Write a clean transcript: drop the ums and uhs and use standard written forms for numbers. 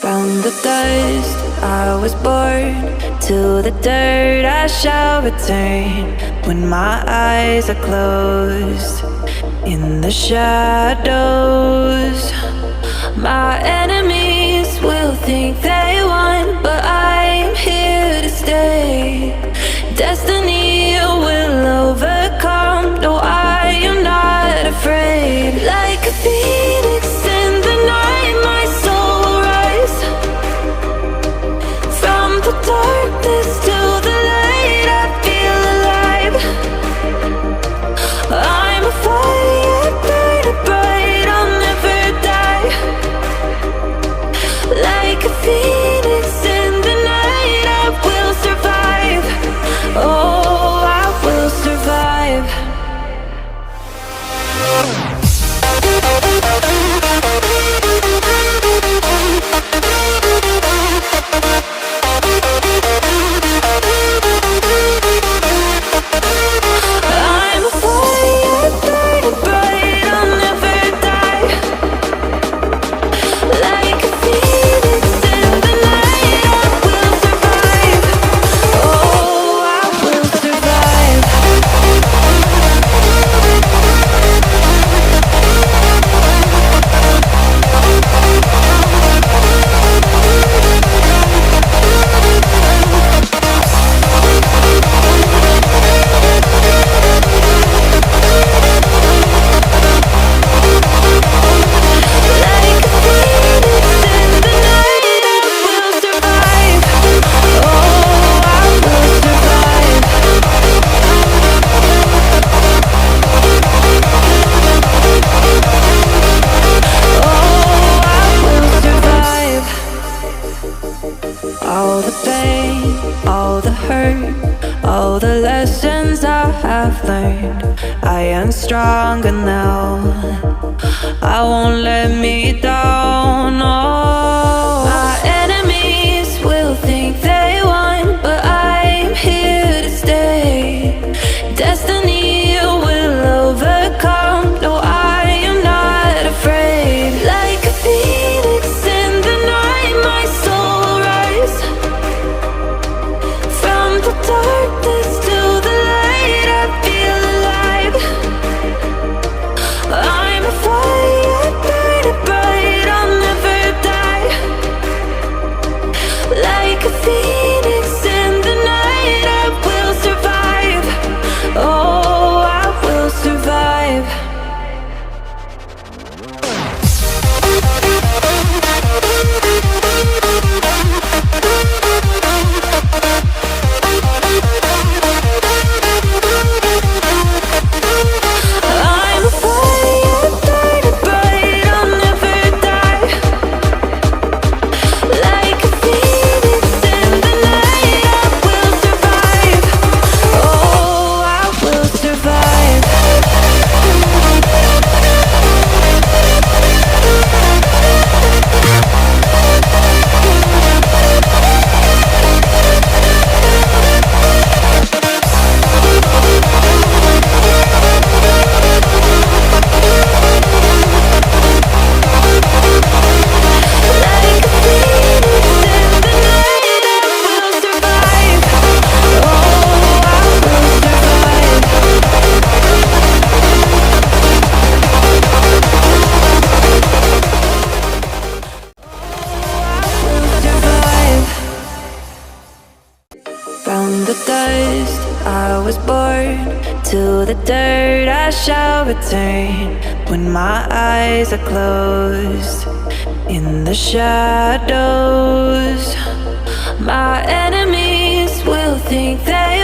From the dust I was born, to the dirt I shall return. When my eyes are closed, in the shadows, my enemies will think they won, but I'm here to stay. Destiny will overcome, no, I am not afraid. Like a phoenix in the night, my soul will rise. From the darkness to the light, I feel alive. I'm a fire burning bright, I'll never die. Like a phoenix in the night, I will survive. Oh, I will survive. I'm a fire burning bright, I'll never die. Like a phoenix in the night, I will survive. Oh, I will survive. Like a phoenix in the night, I will survive. Oh, I will survive. Oh, I will survive. All the pain, all the hurt, all the lessons I have learned, I am stronger now. I won't let me down. Oh, my enemies will think they won, but I'm here to stay. Destiny will overcome, no, I am not afraid. Like a phoenix in the night, my soul will rise. From the darkness to the light, I feel alive. I'm a fire burning bright, I'll never die. Like a phoenix in the night, I will survive. Oh, I will survive. I'm a fire burning bright, I'll never die. Like a phoenix in the night, I will survive. Oh, I will survive. Like a phoenix in the night, I will survive. Oh, I will survive. Survive. From the dust I was born, to the dirt I shall return. When my eyes are closed, in the shadows, my enemies will think they